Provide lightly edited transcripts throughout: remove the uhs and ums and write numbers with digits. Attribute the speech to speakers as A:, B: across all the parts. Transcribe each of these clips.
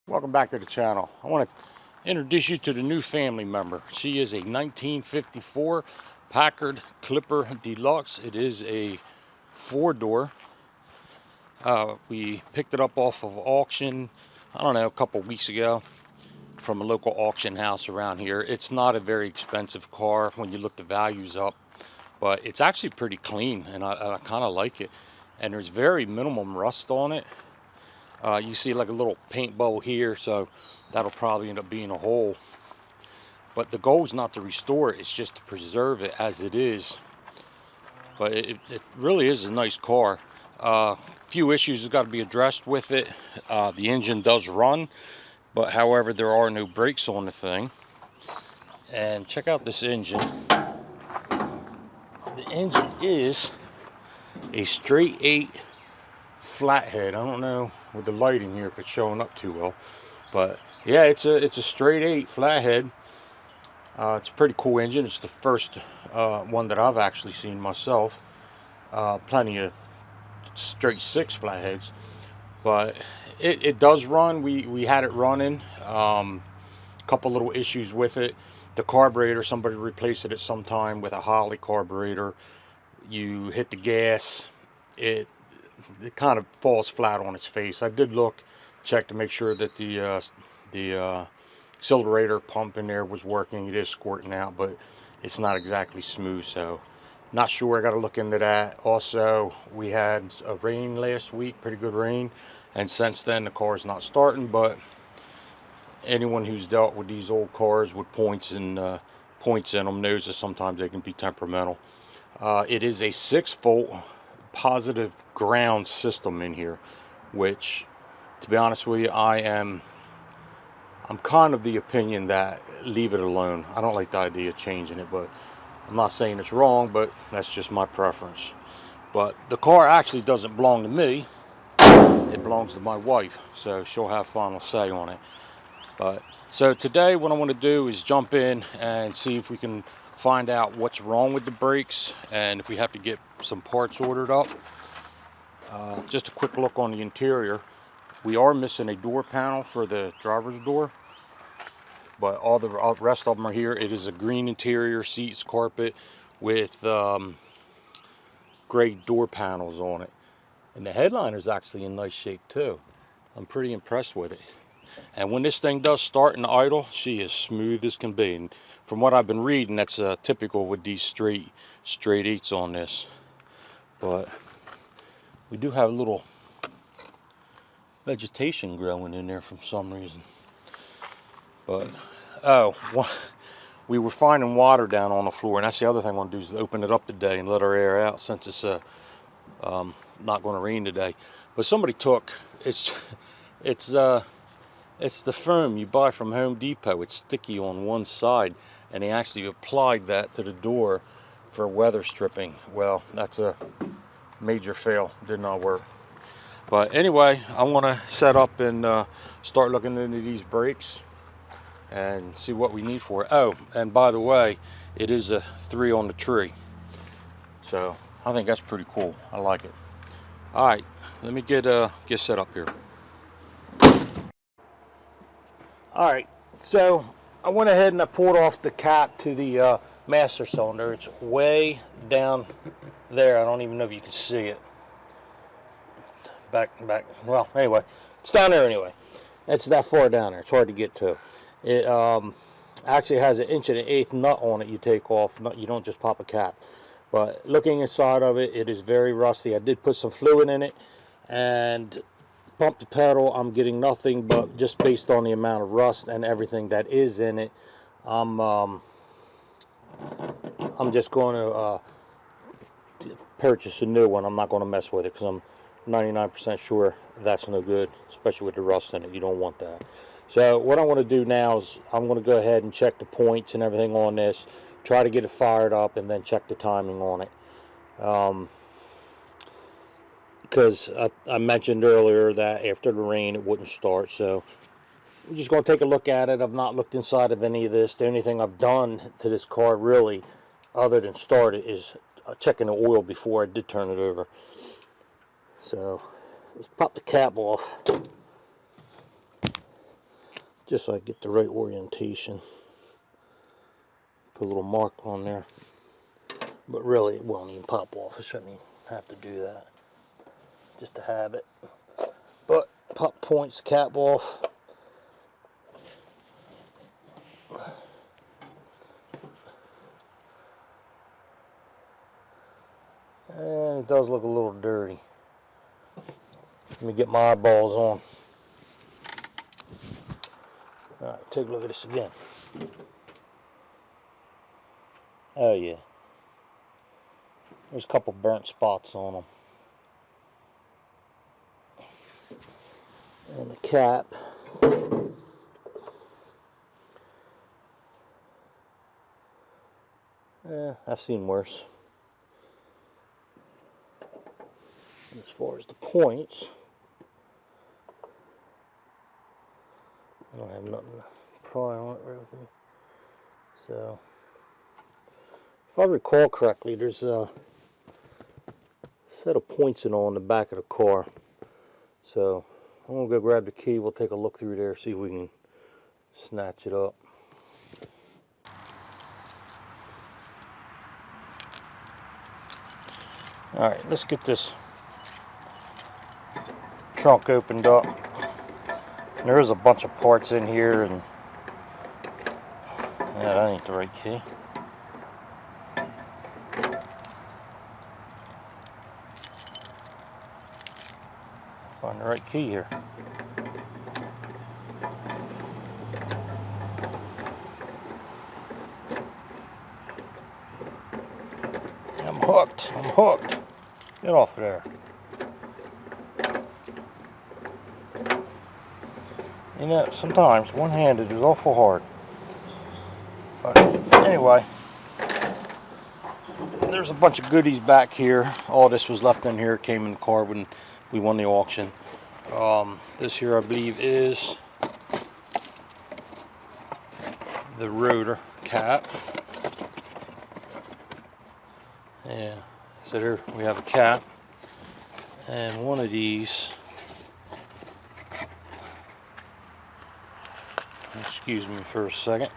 A: Welcome back to the channel. I want to introduce you to the new family member. She is a 1954 Packard Clipper Deluxe. It is a 4-door. We picked it up off of auction, I don't know, a couple weeks ago from a local auction house around here. It's not a very expensive car when you look the values up, but it's actually pretty clean, and I kind of like it. And there's very minimum rust on it. You see like a little paint bubble here, so that'll probably end up being a hole. But the goal is not to restore it, it's just to preserve it as it is. But it really is a nice car. Few issues have got to be addressed with it. The engine does run, but however there are no brakes on the thing. And check out this engine. The engine is a straight 8 flathead. I don't know with the lighting here if it's showing up too well, but yeah, it's a straight 8 flathead. It's a pretty cool engine. It's the first one that I've actually seen myself. Plenty of straight 6 flatheads, but it does run. We had it running. A couple little issues with it. The carburetor, somebody replaced it at some time with a Holly carburetor. You hit the gas, it kind of falls flat on its face. I did check to make sure that the accelerator pump in there was working. It is squirting out, but it's not exactly smooth, so not sure. I got to look into that. Also, we had a rain last week, pretty good rain, and since then the car is not starting. But anyone who's dealt with these old cars with points in them knows that sometimes they can be temperamental. It is a 6-volt positive ground system in here, which, to be honest with you, I'm kind of the opinion that leave it alone. I don't like the idea of changing it, but I'm not saying it's wrong, but that's just my preference. But the car actually doesn't belong to me. It belongs to my wife, so she'll have final say on it. But so today what I want to do is jump in and see if we can find out what's wrong with the brakes and if we have to get some parts ordered up. Just a quick look on the interior. We are missing a door panel for the driver's door, but all the rest of them are here. It is a green interior, seats, carpet with gray door panels on it. And the headliner is actually in nice shape too. I'm pretty impressed with it. And when this thing does start and idle, she is smooth as can be. And from what I've been reading, that's typical with these straight 8s on this. But we do have a little vegetation growing in there for some reason. But we were finding water down on the floor, and that's the other thing I want to do is open it up today and let our air out, since it's not going to rain today. But somebody took it's the foam you buy from Home Depot. It's sticky on one side, and they actually applied that to the door for weather stripping. Well, that's a major fail. Did not work. But anyway, I want to set up and start looking into these brakes and see what we need for it. Oh, and by the way, it is a 3 on the tree, so I think that's pretty cool. I like it. All right, let me get set up here. All right, so I went ahead and I pulled off the cap to the master cylinder. It's way down there. I don't even know if you can see it. Back. Well, anyway, it's down there anyway. It's that far down there. It's hard to get to. It actually has an 1 1/8 nut on it you take off. You don't just pop a cap. But looking inside of it, it is very rusty. I did put some fluid in it and pump the pedal. I'm getting nothing, but just based on the amount of rust and everything that is in it, I'm just going to purchase a new one. I'm not going to mess with it because I'm 99% sure that's no good, especially with the rust in it. You don't want that. So what I want to do now is I'm going to go ahead and check the points and everything on this, try to get it fired up, and then check the timing on it. Because I mentioned earlier that after the rain it wouldn't start, so I'm just going to take a look at it. I've not looked inside of any of this. The only thing I've done to this car really, other than start it, is checking the oil before I did turn it over. So let's pop the cap off. just so I get the right orientation. Put a little mark on there, but really it won't even pop off. I shouldn't even have to do that, just to have it. But pop points cap off. And it does look a little dirty. Let me get my eyeballs on. Alright, take a look at this again. Oh yeah. There's a couple burnt spots on them. And the cap. I've seen worse. As far as the points, I don't have nothing to pry on it right with me. So, if I recall correctly, there's a set of points on the back of the car. So, I'm going to go grab the key. We'll take a look through there, see if we can snatch it up. Alright, let's get this trunk opened up. There's a bunch of parts in here, and yeah, that ain't the right key. Find the right key here. I'm hooked. I'm hooked. Get off of there. You know, sometimes one-handed is awful hard. But anyway, there's a bunch of goodies back here. All this was left in here, came in the car when we won the auction. This here, I believe, is the rotor cap. Yeah, so there we have a cap. And one of these, excuse me for a second.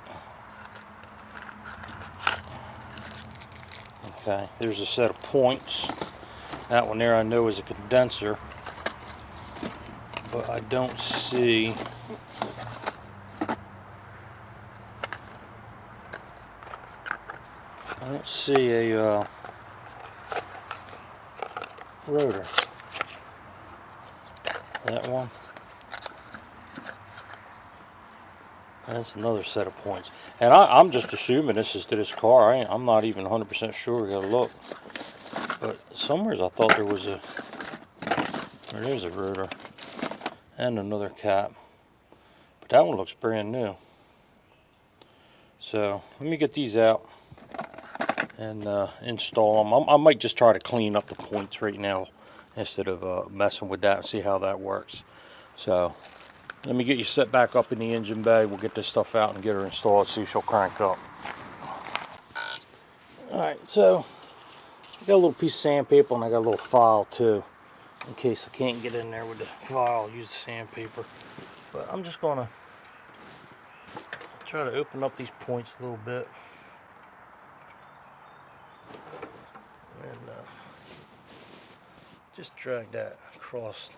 A: Okay, there's a set of points. That one there I know is a condenser, but I don't see a rotor. That one. That's another set of points. And I'm just assuming this is to this car. I'm not even 100% sure. We gotta look. But somewhere I thought there was a... There's a rotor. And another cap. But that one looks brand new. So, let me get these out and install them. I might just try to clean up the points right now instead of messing with that and see how that works. So, let me get you set back up in the engine bay. We'll get this stuff out and get her installed, see if she'll crank up. Alright, so I got a little piece of sandpaper and I got a little file too. In case I can't get in there with the file, I'll use the sandpaper. But I'm just going to try to open up these points a little bit. And just drag that across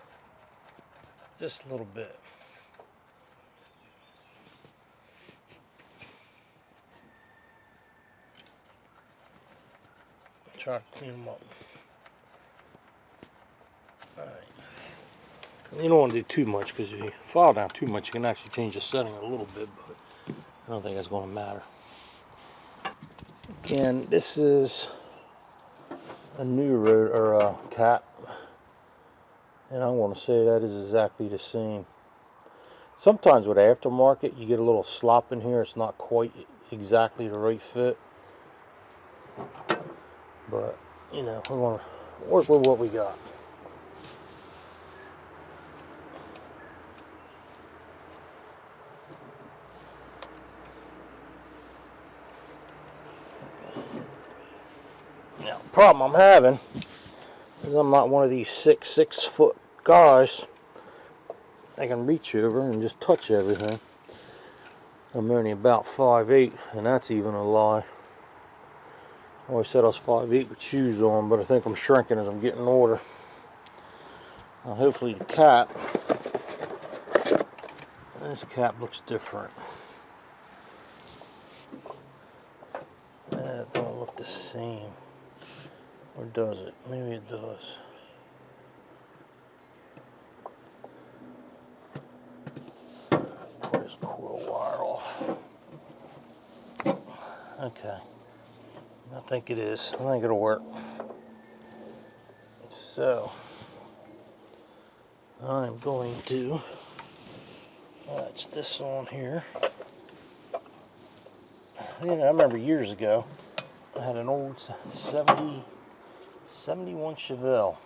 A: just a little bit. Try to clean them up. Alright. You don't want to do too much, because if you file down too much, you can actually change the setting a little bit, but I don't think that's going to matter. Again, this is a new rotor or a cap, and I'm going to say that is exactly the same. Sometimes with aftermarket, you get a little slop in here. It's not quite exactly the right fit. But, you know, we want to work with what we got. Now, the problem I'm having is I'm not one of these 6'4" guys that can reach over and just touch everything.
B: I'm only about 5'8", and that's even a lie. I always said I was 5'8" with shoes on, but I think I'm shrinking as I'm getting older. Now hopefully the cap, this cap looks different. That don't look the same. Or does it? Maybe it does. Pull this coil wire off. Okay. I think it is. I think it'll work. So, I'm going to latch this on here. You know, I remember years ago, I had an old 71 Chevelle,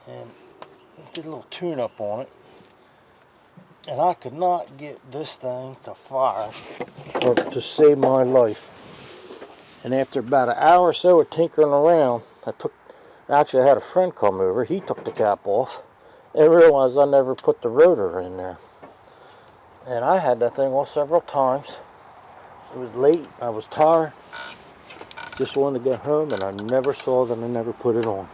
B: and did a little tune-up on it, and I could not get this thing to fire to save my life. And after about an hour or so of tinkering around, actually I had a friend come over. He took the cap off and realized I never put the rotor in there. And I had that thing off several times. It was late, I was tired, just wanted to get home, and I never saw that I never put it on.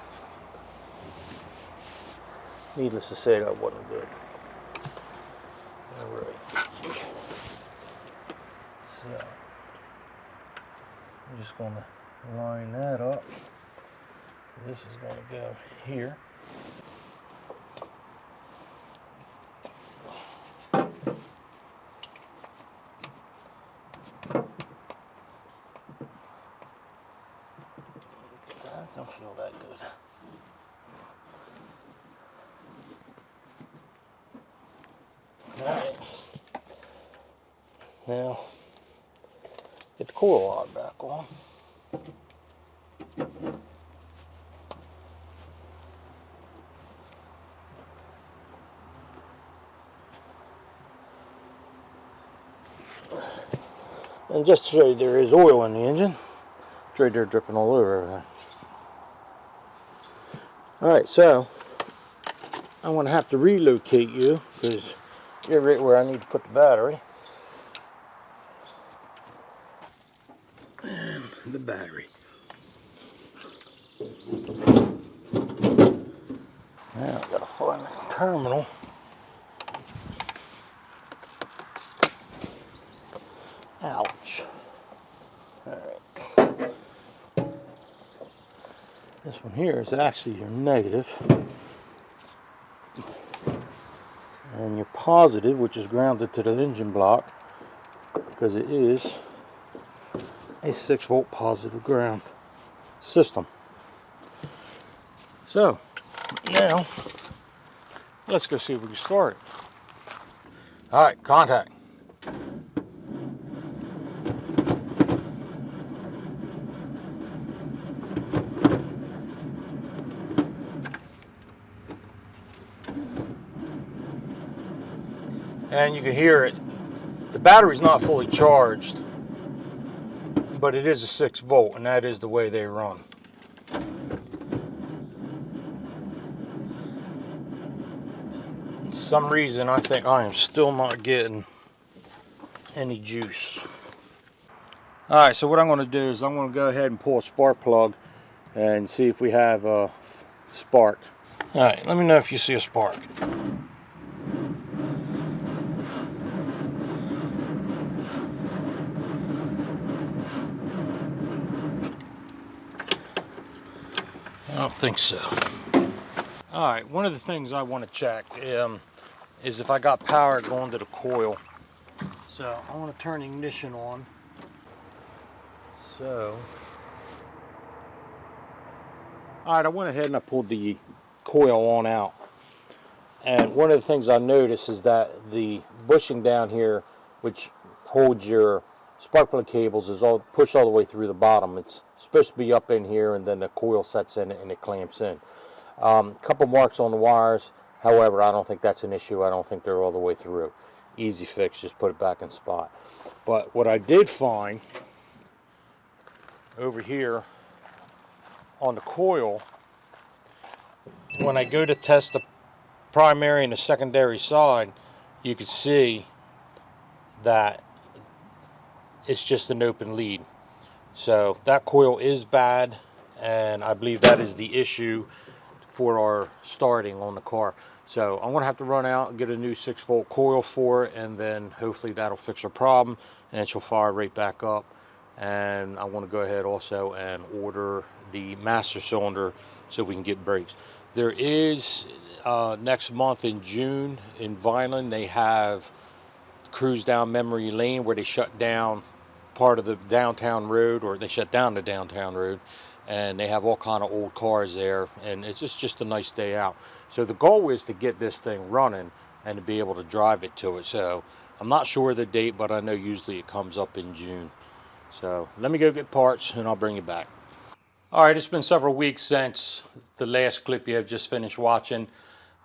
B: Needless to say, that wasn't good. Alright. So, I'm just going to line that up. This is going to go here. That don't feel that good. Alright. Now, get the coil wire back on. And just to show you there is oil in the engine. It's right there dripping all over everything. Alright, so I'm going to have to relocate you because you're right where I need to put the battery. And the battery. Now I've got to find the terminal. Ouch. Alright. This one here is actually your negative. And your positive, which is grounded to the engine block, because it is a 6-volt positive ground system. So, now, let's go see if we can start it. Alright, contact. And you can hear it. The battery's not fully charged, but it is a 6-volt, and that is the way they run. For some reason, I think I am still not getting any juice. Alright, so what I'm going to do is I'm going to go ahead and pull a spark plug and see if we have a spark. Alright, let me know if you see a spark. I don't think so. Alright, one of the things I want to check is if I got power going to the coil. So I want to turn the ignition on. So, alright, I went ahead and I pulled the coil on out. And one of the things I noticed is that the bushing down here, which holds your spark plug cables, is all pushed all the way through the bottom. It's supposed to be up in here, and then the coil sets in it and it clamps in. Couple marks on the wires. However, I don't think that's an issue. I don't think they're all the way through. Easy fix, just put it back in spot. But what I did find over here on the coil, when I go to test the primary and the secondary side, you can see
A: that it's just an open lead. So that coil is bad, and I believe that is the issue for our starting on the car. So I'm gonna have to run out and get a new 6-volt coil for it, and then hopefully that'll fix our problem and she'll fire right back up. And I want to go ahead also and order the master cylinder so we can get brakes. There is next month in June in Vineland, they have Cruise Down Memory Lane, where they shut down part of the downtown road, or they shut down the downtown road, and they have all kind of old cars there, and it's just a nice day out. So the goal is to get this thing running and to be able to drive it to it. So I'm not sure of the date, but I know usually it comes up in June. So let me go get parts and I'll bring you back. All right, it's been several weeks since the last clip you have just finished watching.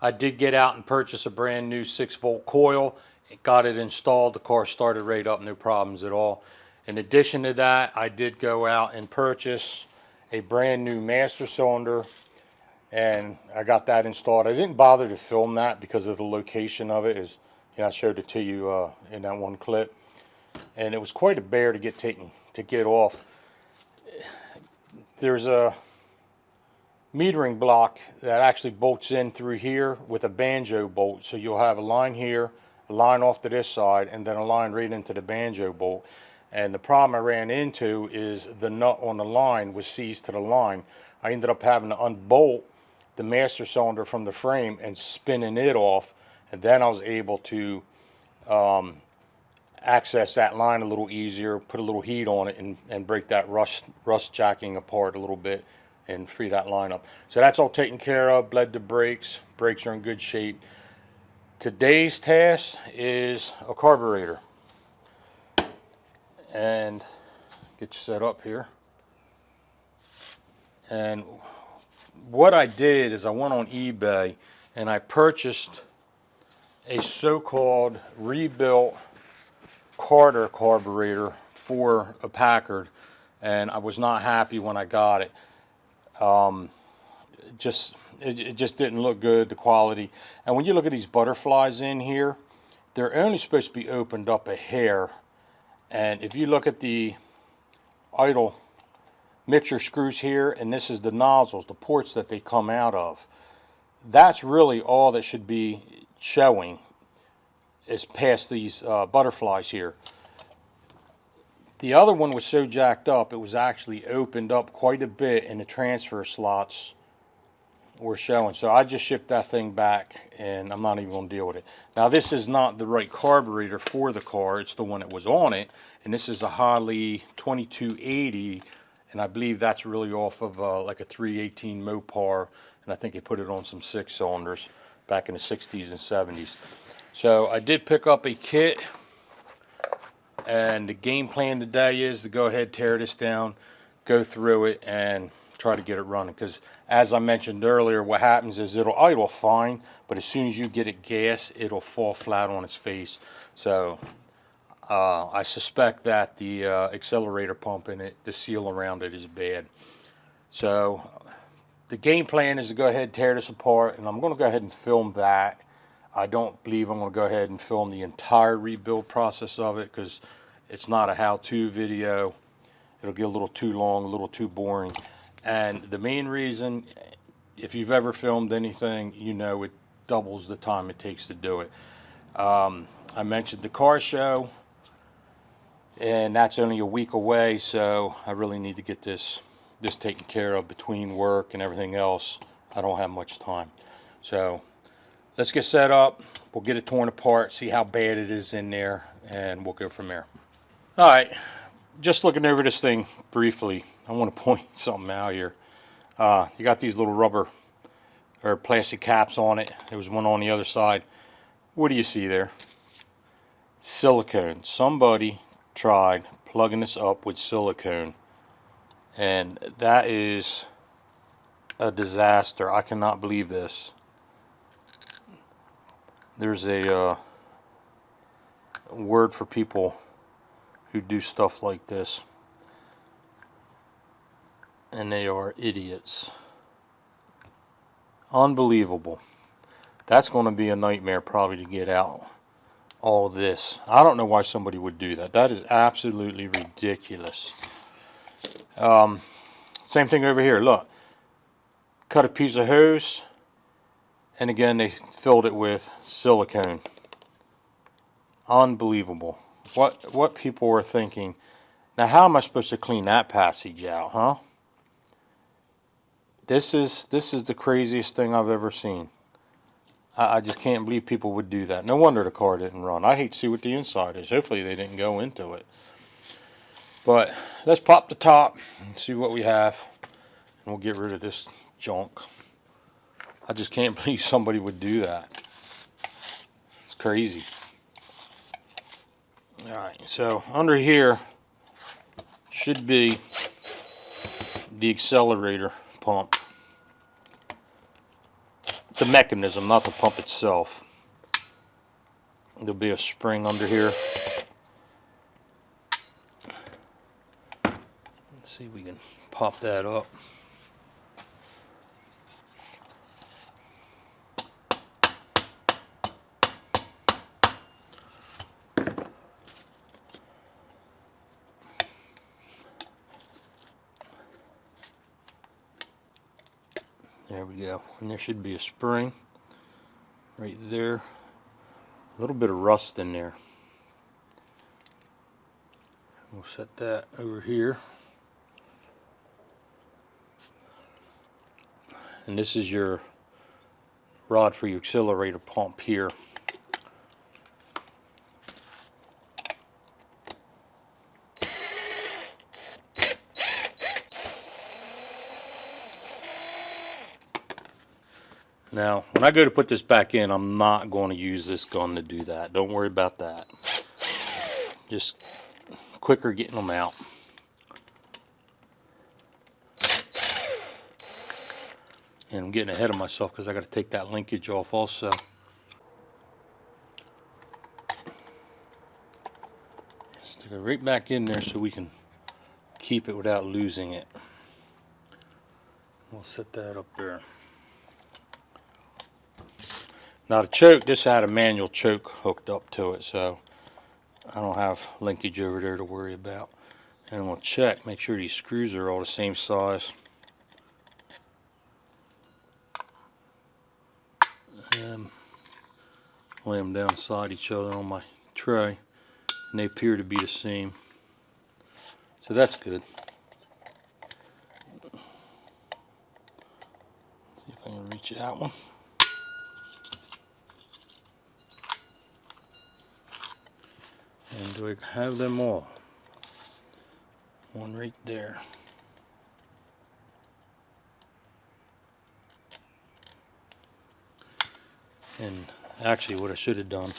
A: I did get out and purchase a brand new 6-volt coil. Got it installed. The car started right up, no problems at all. In addition to that, I did go out and purchase a brand new master cylinder, and I got that installed. I didn't bother to film that because of the location of it. I showed it to you in that one clip, and it was quite a bear to get off. There's a metering block that actually bolts in through here with a banjo bolt, so you'll have a line here, a line off to this side, and then a line right into the banjo bolt. And the problem I ran into is the nut on the line was seized to the line. I ended up having to unbolt the master cylinder from the frame and spinning it off, and then I was able to access that line a little easier, put a little heat on it, and break that rust jacking apart a little bit and free that line up. So that's all taken care of. Bled the brakes. Brakes are in good shape. Today's task is a carburetor. And get you set up here. And what I did is I went on eBay and I purchased a so-called rebuilt Carter carburetor for a Packard, and I was not happy when I got it. It just didn't look good, the quality. And when you look at these butterflies in here, they're only supposed to be opened up a hair. And if you look at the idle mixture screws here, and this is the nozzles, the ports that they come out of, that's really all that should be showing is past these butterflies here. The other one was so jacked up, it was actually opened up quite a bit, and the transfer slots were showing. So I just shipped that thing back, and I'm not even going to deal with it. Now, this is not the right carburetor for the car. It's the one that was on it, and this is a Holley 2280, and I believe that's really off of like a 318 Mopar, and I think they put it on some 6-cylinders back in the 60s and 70s. So I did pick up a kit, and the game plan today is to go ahead, tear this down, go through it, and try to get it running. Because as I mentioned earlier, what happens is it'll idle fine, but as soon as you get it gas, it'll fall flat on its face. So I suspect that the accelerator pump in it, the seal around it, is bad. So the game plan is to go ahead, tear this apart, and I'm going to go ahead and film that. I don't believe I'm going to go ahead and film the entire rebuild process of it, because it's not a how-to video. It'll get a little too long, a little too boring. And the main reason, if you've ever filmed anything, you know it doubles the time it takes to do it. I mentioned the car show, and that's only a week away, so I really need to get this taken care of between work and everything else. I don't have much time. So let's get set up. We'll get it torn apart, see how bad it is in there, and we'll go from there. All right, just looking over this thing briefly, I want to point something out here. You got these little rubber or plastic caps on it. There was one on the other side. What do you see there? Silicone. Somebody tried plugging this up with silicone, and that is a disaster. I cannot believe this. There's a word for people who do stuff like this, and they are idiots. Unbelievable. That's going to be a nightmare probably to get out all this. I don't know why somebody would do that. That is absolutely ridiculous. Same thing over here. Look, cut a piece of hose, and again they filled it with silicone. Unbelievable. What people were thinking. Now, how am I supposed to clean that passage out, huh? This is the craziest thing I've ever seen. I just can't believe people would do that. No wonder the car didn't run. I hate to see what the inside is. Hopefully they didn't go into it. But let's pop the top and see what we have. And we'll get rid of this junk. I just can't believe somebody would do that. It's crazy. Alright, so under here should be the accelerator pump. The mechanism, not the pump itself. There'll be a spring under here. Let's see if we can pop that up. There we go. And there should be a spring right there. A little bit of rust in there. We'll set that over here. And this is your rod for your accelerator pump here. Now, when I go to put this back in, I'm not going to use this gun to do that. Don't worry about that. Just quicker getting them out. And I'm getting ahead of myself because I got to take that linkage off also. Stick it right back in there so we can keep it without losing it. We'll set that up there. Now the choke, this had a manual choke hooked up to it, so I don't have linkage over there to worry about. And we'll check, make sure these screws are all the same size. Lay them down beside each other on my tray, and they appear to be the same. So that's good. See if I can reach that one. And do I have them all? One right there. And actually what I should have done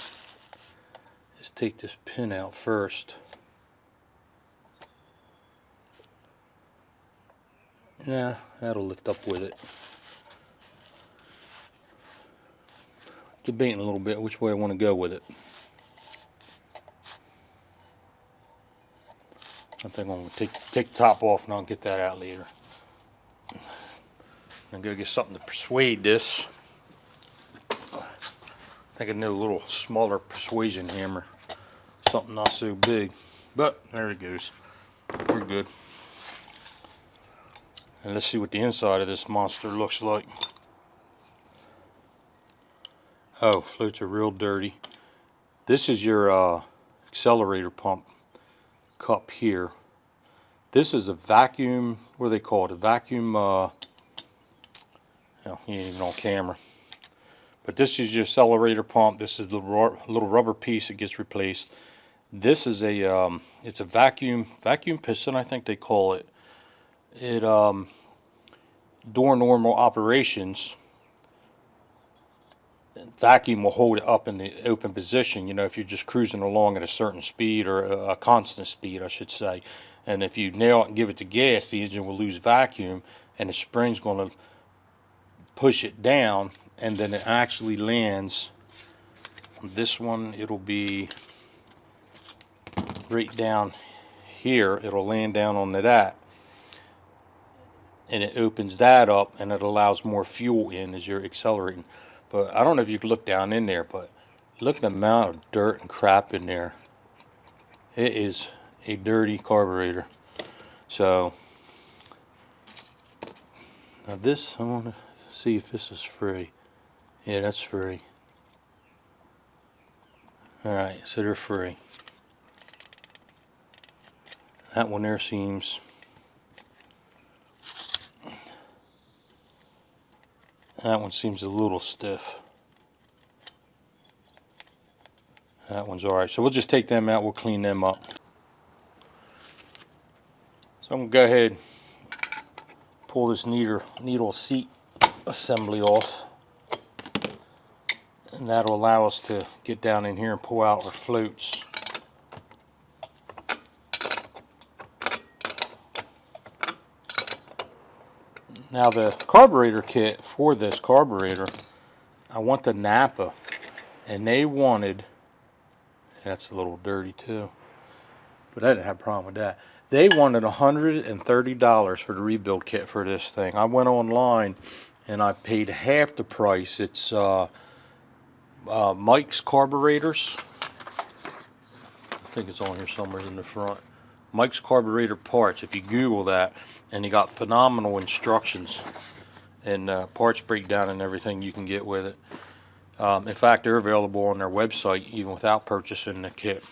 A: is take this pin out first. Yeah, that'll lift up with it. Debating a little bit which way I want to go with it. I think I'm going to take the top off and I'll get that out later. I'm going to get something to persuade this. I think I need a little smaller persuasion hammer. Something not so big. But there it goes. We're good. And let's see what the inside of this monster looks like. Oh, floats are real dirty. This is your accelerator pump cup here. This is a vacuum, what do they call it? A vacuum, you ain't even on camera. But this is your accelerator pump. This is the little rubber piece that gets replaced. This is a, it's a vacuum piston, I think they call it. It, during normal operations, vacuum will hold it up in the open position, you know, if you're just cruising along at a certain speed, or a constant speed I should say. And if you nail it and give it to gas, the engine will lose vacuum, and the spring's going to push it down, and then it actually lands. This one, it'll be right down here. It'll land down onto that, and it opens that up, and it allows more fuel in as you're accelerating. But I don't know if you can look down in there, but Look at the amount of dirt and crap in there. It is a dirty carburetor. So now this, I want to see if this is free. Yeah, that's free. Alright, so they're free. That one there seems, that one seems a little stiff. That one's alright. So we'll just take them out, we'll clean them up. So I'm going to go ahead and pull this needle seat assembly off. And that'll allow us to get down in here and pull out our floats. Now the carburetor kit for this carburetor, I want the Napa, and they wanted, that's a little dirty too, but I didn't have a problem with that. They wanted $130 for the rebuild kit for this thing. I went online and I paid half the price. It's Mike's Carburetors. I think it's on here somewhere in the front. Mike's Carburetor Parts. If you Google that, and you got phenomenal instructions and parts breakdown and everything you can get with it. In fact, they're available on their website even without purchasing the kit.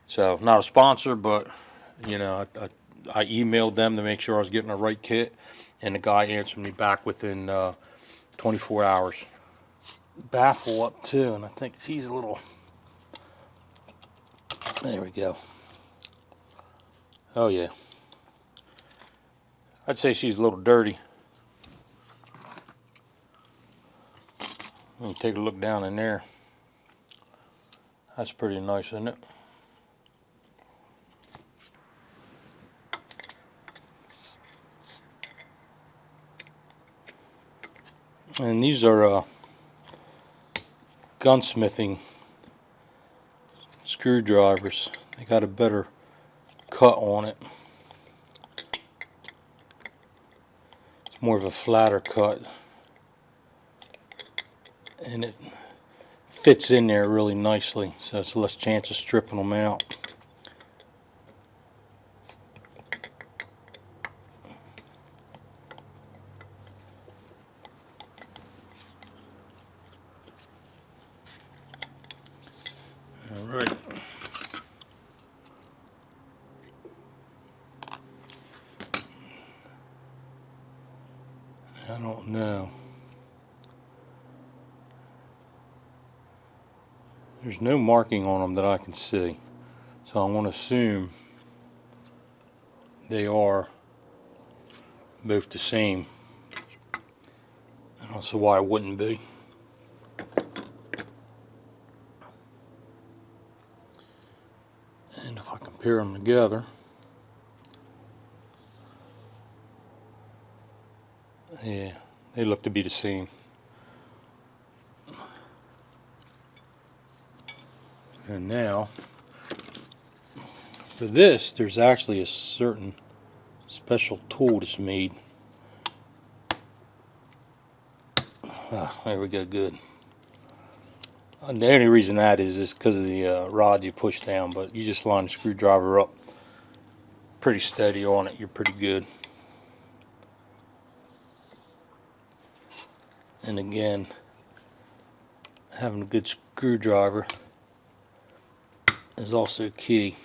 A: So, not a sponsor, but you know, I emailed them to make sure I was getting the right kit, and the guy answered me back within 24 hours. Baffle up too, and I think she's a little, there we go. Oh yeah, I'd say she's a little dirty. Let me take a look down in there. That's pretty nice, isn't it? And these are gunsmithing screwdrivers. They got a better cut on it. It's more of a flatter cut, and it fits in there really nicely, so it's less chance of stripping them out. Alright. I don't know. There's no marking on them that I can see, so I'm going to assume they are both the same. I don't see why it wouldn't be. And if I compare them together, yeah, they look to be the same. And now, for this, there's actually a certain special tool that's made. Ah, there we go, good. And the only reason that is because of the rod you push down, but you just line the screwdriver up pretty steady on it, you're pretty good. And again, having a good screwdriver is also key.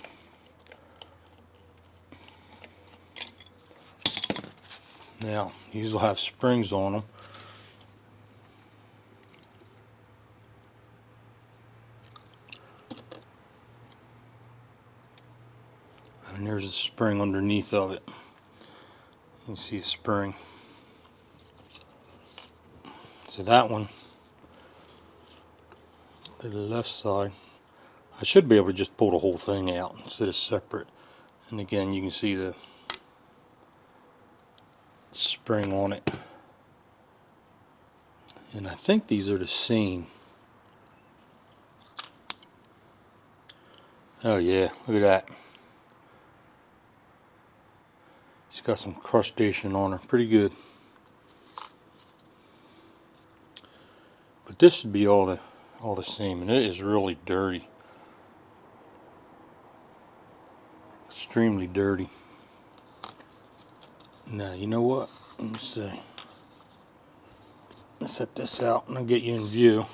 A: Now, these will have springs on them. And there's a spring underneath of it. You can see a spring. So that one, to the left side, I should be able to just pull the whole thing out instead of separate. And again, you can see the spring on it. And I think these are the same. Oh yeah, look at that. She's got some crustacean on her, pretty good. But this should be all all the same, and it is really dirty. Extremely dirty. Now, you know what? Let me see. Let's set this out and I'll get you in view.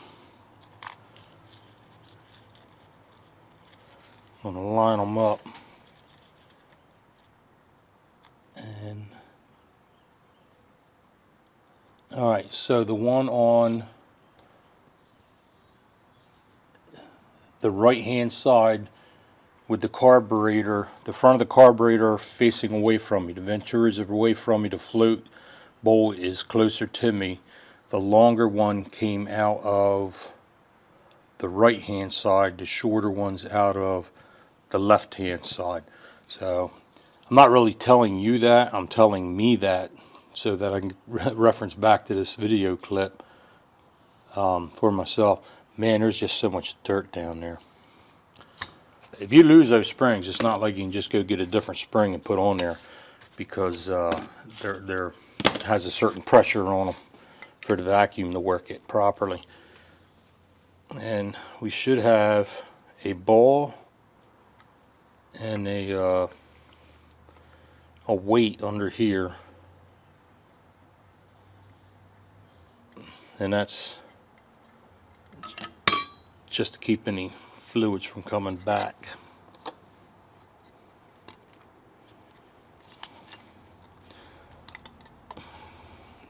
A: I'm going to line them up. And alright, so the one on the right hand side with the carburetor, the front of the carburetor facing away from me, the Venturas are away from me, the float bowl is closer to me. The longer one came out of the right hand side, the shorter one's out of the left hand side. So I'm not really telling you that, I'm telling me that so that I can reference back to this video clip for myself. Man, there's just so much dirt down there. If you lose those springs, it's not like you can just go get a different spring and put on there, because there has a certain pressure on them for the vacuum to work it properly. And we should have a ball and a weight under here, and that's just to keep any fluids from coming back.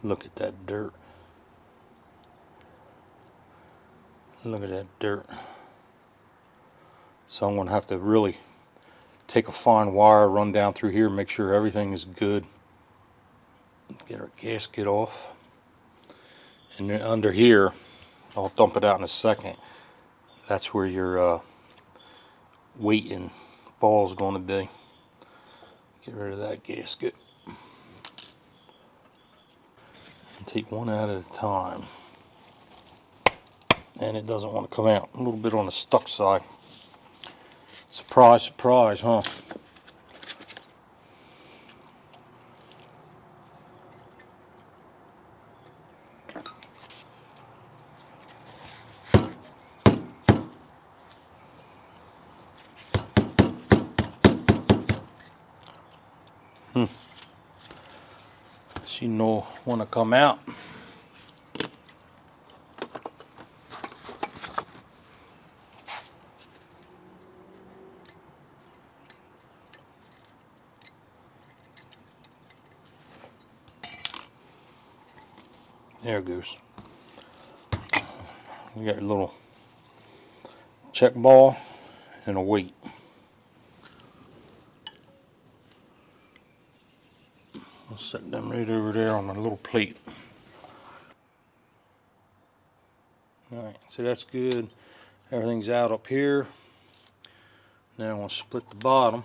A: Look at that dirt. Look at that dirt. So I'm going to have to really take a fine wire, run down through here, make sure everything is good. Get our gasket off. And then under here, I'll dump it out in a second. That's where your weight and ball is going to be. Get rid of that gasket. And take one out at a time. And it doesn't want to come out. A little bit on the stuck side. Surprise, surprise, huh? She no want to come out. There it goes. You got a little check ball and a weight. I'll set them right over there on a little plate. Alright, so that's good. Everything's out up here. Now I'm going to split the bottom.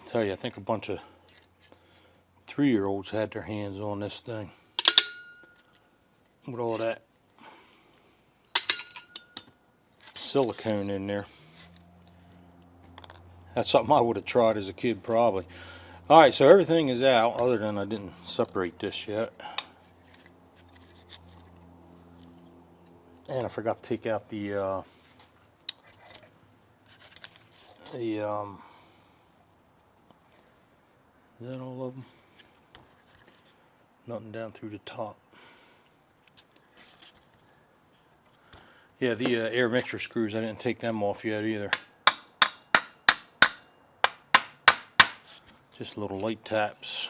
A: Tell you, I think a bunch of 3-year-olds had their hands on this thing with all that silicone in there. That's something I would have tried as a kid probably. Alright, so everything is out, other than I didn't separate this yet. And I forgot to take out the is that all of them? Nothing down through the top. Yeah, the air mixture screws, I didn't take them off yet either. Just little light taps.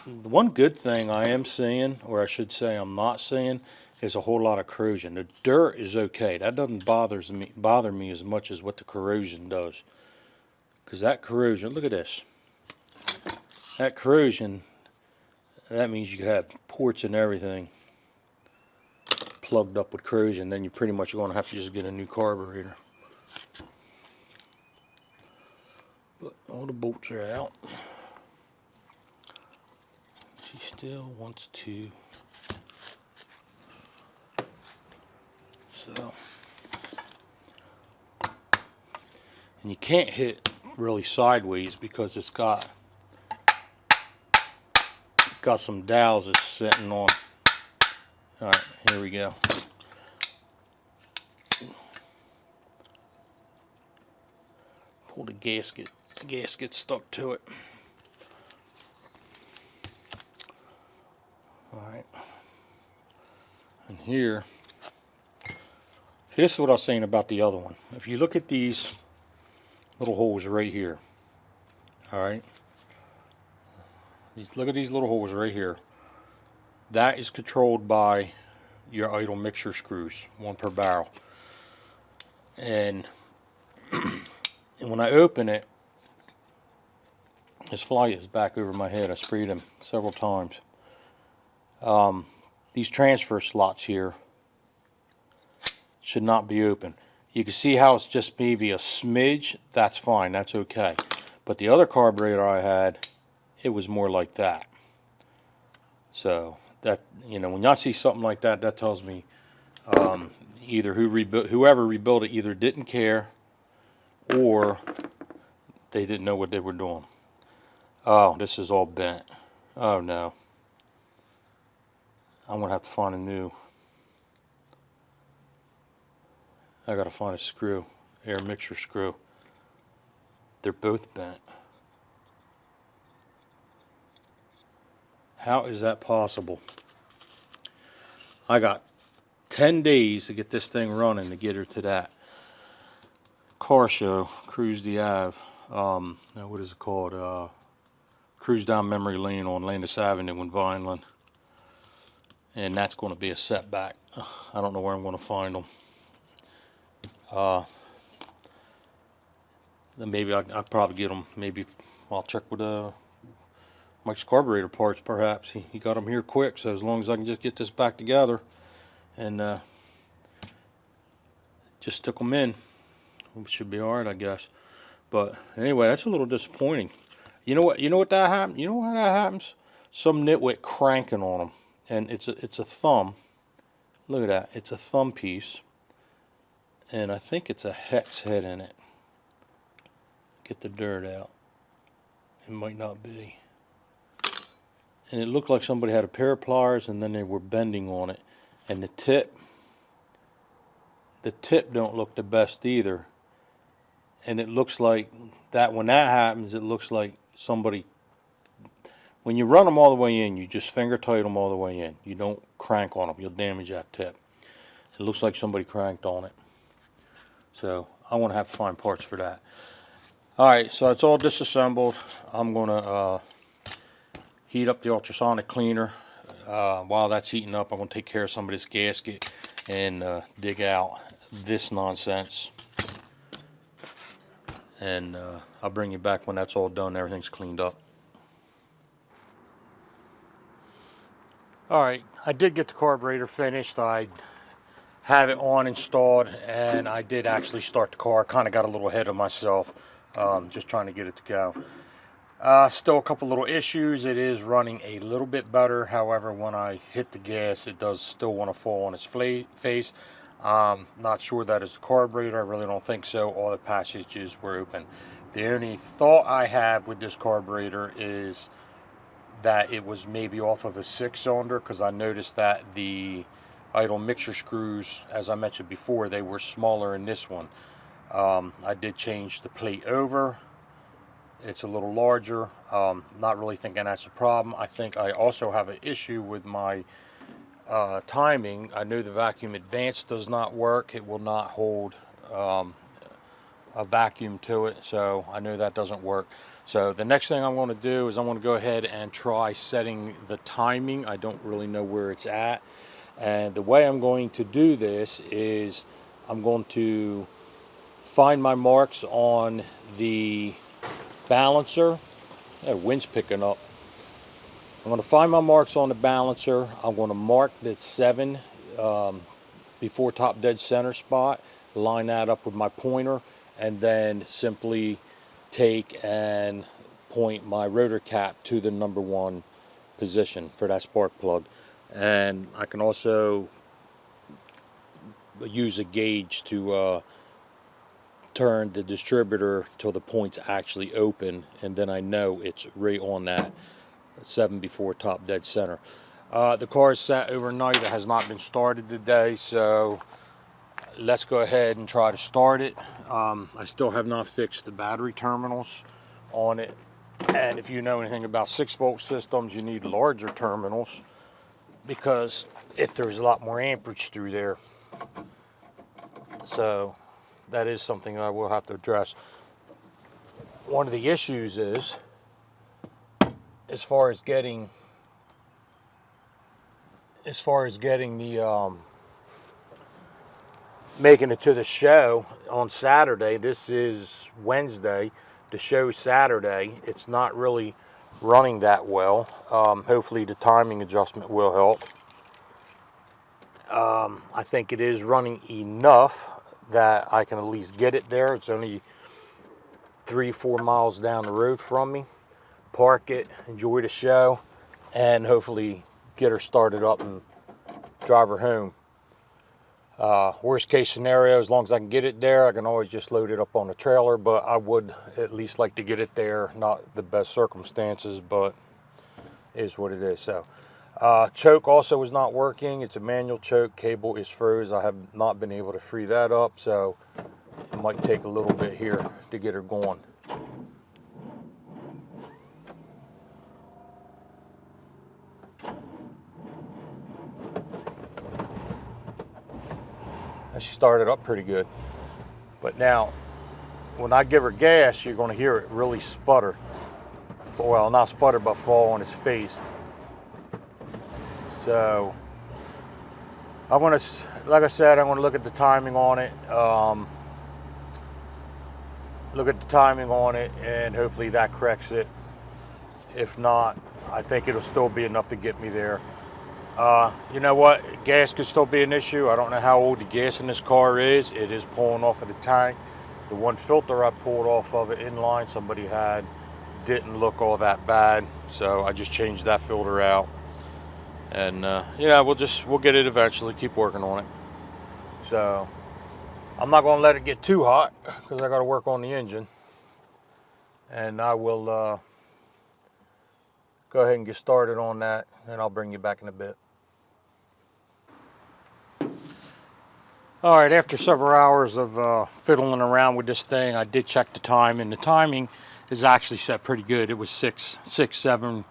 A: The one good thing I am seeing, or I should say I'm not seeing, is a whole lot of corrosion. The dirt is okay. That doesn't bother me as much as what the corrosion does. Because that corrosion, look at this. That corrosion, that means you could have ports and everything plugged up with corrosion. Then you're pretty much going to have to just get a new carburetor.
B: but all the bolts are out. She still wants to. So, and you can't hit really sideways because it's got some dowels it's sitting on. All right, here we go. Pull the gasket. The gasket stuck to it. All right. And here, see, this is what I was saying about the other one. If you look at these little holes right here, all right, look at these little holes right here. That is controlled by your idle mixture screws, one per barrel. And when I open it, this fly is back over my head. I sprayed him several times. These transfer slots here should not be open. You can see how it's just maybe a smidge. That's fine, that's okay. But the other carburetor I had, it was more like that. So that, you know, when y'all see something like that, that tells me either whoever rebuilt it either didn't care or they didn't know what they were doing. Oh, this is all bent. Oh no. I'm gonna have to find a new. I gotta find a screw, air mixture screw. They're both bent. How is that possible? I got 10 days to get this thing running to get her to that car show, Cruise the Ave. Now what is it called? Cruise down memory lane on Landis Avenue in Vineland. And that's going to be a setback. I don't know where I'm going to find them. Then maybe I'll probably get them. Maybe I'll check with Mike's carburetor parts. Perhaps he got them here quick. So as long as I can just get this back together and just stick them in, it should be all right, I guess. But anyway, that's a little disappointing. You know what? You know what that happens? You know how that happens? Some nitwit cranking on them, and it's a thumb. Look at that. It's a thumb piece, and I think it's a hex head in it. Get the dirt out. It might not be. And it looked like somebody had a pair of pliers and then they were bending on it. And the tip don't look the best either. And it looks like that when that happens, it looks like somebody, when you run them all the way in, you just finger tight them all the way in. You don't crank on them. You'll damage that tip. It looks like somebody cranked on it. So I want to have to find parts for that. Alright, so it's all disassembled. I'm going to heat up the ultrasonic cleaner. While that's heating up, I'm going to take care of some of this gasket and dig out this nonsense. And I'll bring you back when that's all done, everything's cleaned up. Alright, I did get the carburetor finished. I have it on installed, and I did actually start the car. Kind of got a little ahead of myself. Just trying to get it to go. Still a couple little issues. It is running a little bit better. However, when I hit the gas, it does still want to fall on its face. Not sure that is the carburetor. I really don't think so. All the passages were open. The only thought I have with this carburetor is that it was maybe off of a 6-cylinder, because I noticed that the idle mixture screws, as I mentioned before, they were smaller in this one. I did change the plate over. It's a little larger. Not really thinking that's a problem. I think I also have an issue with my timing. I know the vacuum advance does not work. It will not hold a vacuum to it, so I know that doesn't work. So the next thing I'm going to do is I'm going to go ahead and try setting the timing. I don't really know where it's at, and the way I'm going to do this is I'm going to find my marks on the balancer. That wind's picking up. I'm going to find my marks on the balancer. I'm going to mark the 7 before top dead center spot, line that up with my pointer, and then simply
A: take and point my rotor cap to the number 1 position for that spark plug. And I can also use a gauge to turn the distributor till the point's actually open, and then I know it's right on that 7 before top dead center. The car is sat overnight. It has not been started today, so let's go ahead and try to start it. I still have not fixed the battery terminals on it, and if you know anything about 6-volt systems, you need larger terminals because there's a lot more amperage through there. So that is something I will have to address. One of the issues is, as far as getting the making it to the show on Saturday. This is Wednesday. The show's Saturday. It's not really running that well. Hopefully the timing adjustment will help. I think it is running enough that I can at least get it there. It's only 3-4 miles down the road from me. Park it, enjoy the show, and hopefully get her started up and drive her home. Worst case scenario, as long as I can get it there, I can always just load it up on the trailer, but I would at least like to get it there. Not the best circumstances, but it is what it is. So choke also is not working. It's a manual choke. Cable is froze. I have not been able to free that up, so it might take a little bit here to get her going. She started up pretty good, but now when I give her gas, you're going to hear it really sputter. Well, not sputter, but fall on its face. So I'm going to, like I said, I'm going to look at the timing on it. And hopefully that corrects it. If not, I think it'll still be enough to get me there. You know what? Gas could still be an issue. I don't know how old the gas in this car is. It is pulling off of the tank. The one filter I pulled off of it inline somebody had didn't look all that bad, so I just changed that filter out. And yeah, we'll get it eventually. Keep working on it. So I'm not going to let it get too hot because I got to work on the engine. And I will go ahead and get started on that, and I'll bring you back in a bit. All right, after several hours of fiddling around with this thing, I did check the time, and the timing is actually set pretty good. It was 7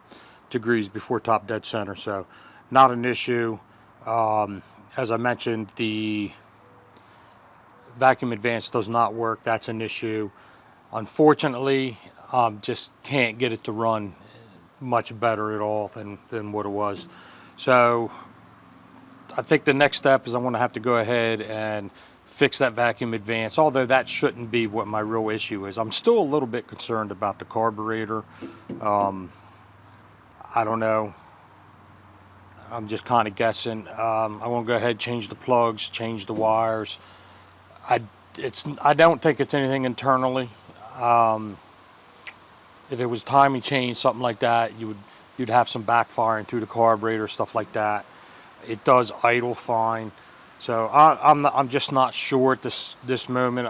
A: degrees before top dead center, so not an issue. As I mentioned, the vacuum advance does not work. That's an issue. Unfortunately, just can't get it to run much better at all than what it was. So I think the next step is I'm going to have to go ahead and fix that vacuum advance, although that shouldn't be what my real issue is. I'm still a little bit concerned about the carburetor. I don't know. I'm just kind of guessing. I want to go ahead, change the plugs, change the wires. I don't think it's anything internally. If it was timing chain, something like that, you'd have some backfiring through the carburetor, stuff like that. It does idle fine, so I'm just not sure at this moment.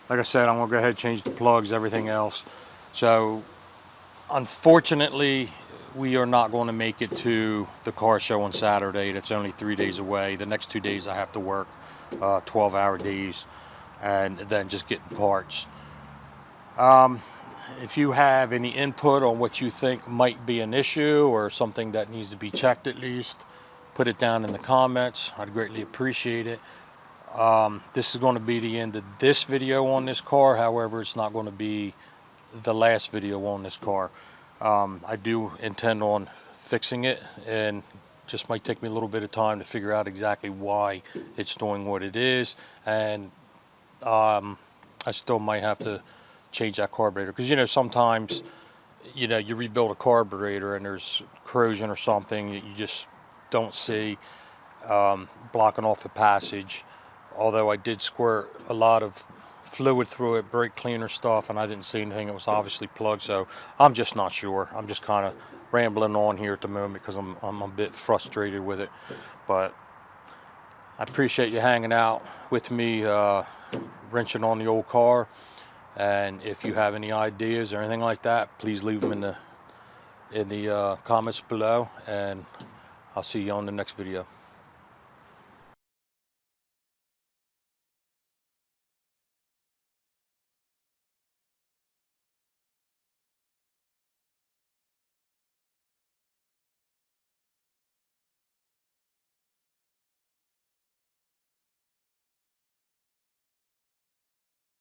A: Like I said, I'm gonna go ahead and change the plugs, everything else. So unfortunately, we are not going to make it to the car show on Saturday. That's only 3 days away. The next 2 days I have to work 12-hour days, and then just getting parts. If you have any input on what you think might be an issue or something that needs to be checked at least, put it down in the comments. I'd greatly appreciate it. This is going to be the end of this video on this car. However, it's not going to be the last video on this car. I do intend on fixing it, and just might take me a little bit of time to figure out exactly why it's doing what it is. And I still might have to change that carburetor, because you know, sometimes you rebuild a carburetor and there's corrosion or something that you just don't see, blocking off the passage. Although I did squirt a lot of fluid through it, brake cleaner stuff, and I didn't see anything. It was obviously plugged, so I'm just not sure. I'm just kind of rambling on here at the moment because I'm a bit frustrated with it. But I appreciate you hanging out with me, wrenching on the old car. And if you have any ideas or anything like that, please leave them in the comments below, and I'll see you on the next video.